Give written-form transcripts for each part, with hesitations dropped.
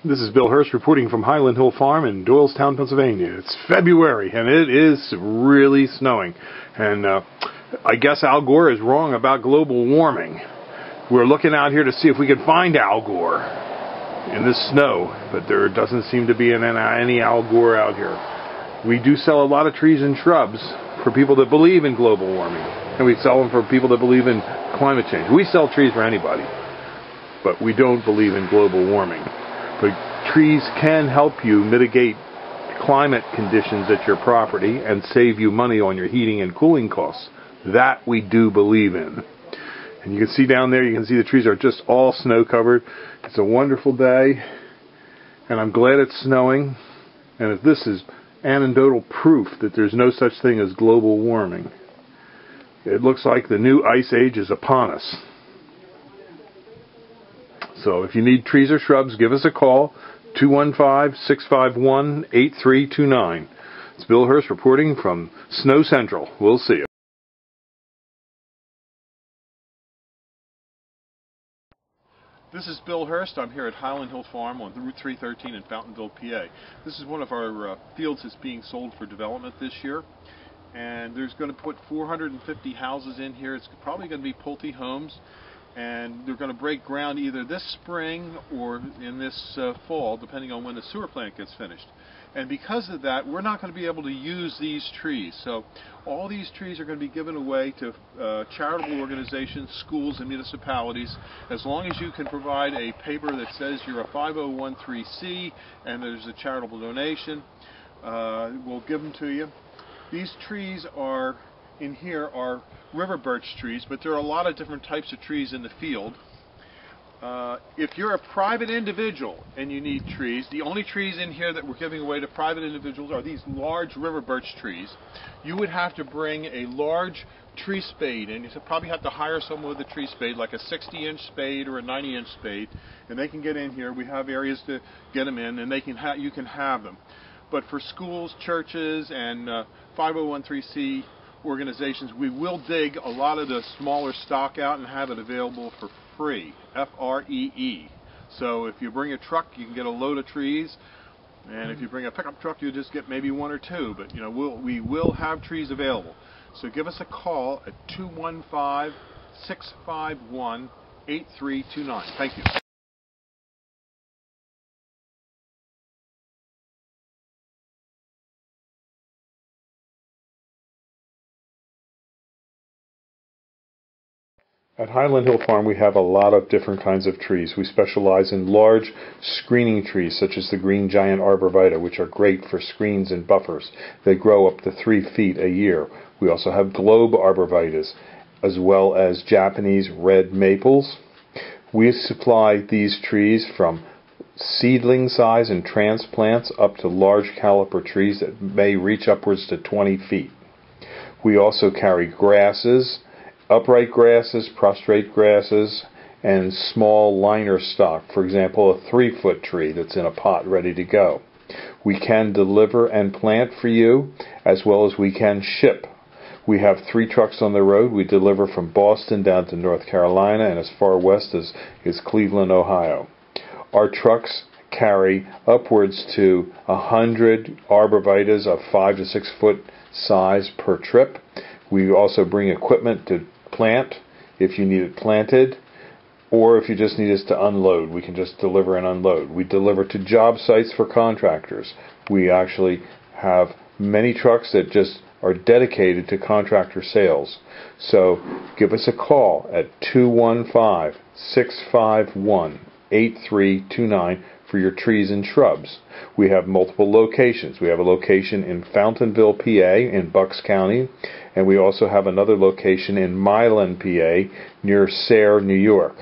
This is Bill Hurst reporting from Highland Hill Farm in Doylestown, Pennsylvania. It's February and it is really snowing. And I guess Al Gore is wrong about global warming. We're looking out here to see if we can find Al Gore in this snow, but there doesn't seem to be any Al Gore out here. We do sell a lot of trees and shrubs for people that believe in global warming, and we sell them for people that believe in climate change. We sell trees for anybody, but we don't believe in global warming. But trees can help you mitigate climate conditions at your property and save you money on your heating and cooling costs. That we do believe in. And you can see down there, you can see the trees are just all snow covered. It's a wonderful day, and I'm glad it's snowing. And this is anecdotal proof that there's no such thing as global warming. It looks like the new ice age is upon us. So if you need trees or shrubs, give us a call, 215-651-8329. It's Bill Hurst reporting from Snow Central. We'll see you. This is Bill Hurst. I'm here at Highland Hill Farm on Route 313 in Fountainville, PA. This is one of our fields that's being sold for development this year. And there's going to put 450 houses in here. It's probably going to be Pulte homes. And they're going to break ground either this spring or in this fall, depending on when the sewer plant gets finished. And because of that, we're not going to be able to use these trees. So all these trees are going to be given away to charitable organizations, schools, and municipalities, as long as you can provide a paper that says you're a 5013C and there's a charitable donation. We'll give them to you. These trees are in here are river birch trees, but there are a lot of different types of trees in the field. If you're a private individual and you need trees, the only trees in here that we're giving away to private individuals are these large river birch trees. You would have to bring a large tree spade, and you probably have to hire someone with a tree spade, like a 60-inch spade or a 90-inch spade, and they can get in here. We have areas to get them in, and you can have them. But for schools, churches, and 5013C organizations, we will dig a lot of the smaller stock out and have it available for free, F-R-E-E. So if you bring a truck, you can get a load of trees, and if you bring a pickup truck, you'll just get maybe one or two. But we will have trees available. So give us a call at 215-651-8329. Thank you. At Highland Hill Farm, we have a lot of different kinds of trees. We specialize in large screening trees, such as the green giant arborvitae, which are great for screens and buffers. They grow up to 3 feet a year. We also have globe arborvitaes, as well as Japanese red maples. We supply these trees from seedling size and transplants up to large caliper trees that may reach upwards to 20 feet. We also carry grasses, upright grasses, prostrate grasses, and small liner stock. For example, a 3-foot tree that's in a pot ready to go. We can deliver and plant for you, as well as we can ship. We have 3 trucks on the road. We deliver from Boston down to North Carolina and as far west as Cleveland, Ohio. Our trucks carry upwards to 100 arborvitaes of 5 to 6 foot size per trip. We also bring equipment to plant if you need it planted, or if you just need us to unload, we can just deliver and unload. We deliver to job sites for contractors. We actually have many trucks that just are dedicated to contractor sales. So give us a call at 215-651-8329 for your trees and shrubs. We have multiple locations. We have a location in Fountainville, PA, in Bucks County, and we also have another location in Milan, PA, near Sayre, New York.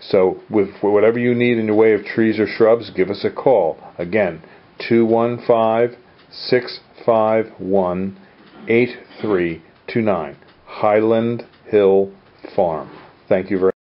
So with whatever you need in the way of trees or shrubs, give us a call. Again, 215-651-8329. Highland Hill Farm. Thank you very much.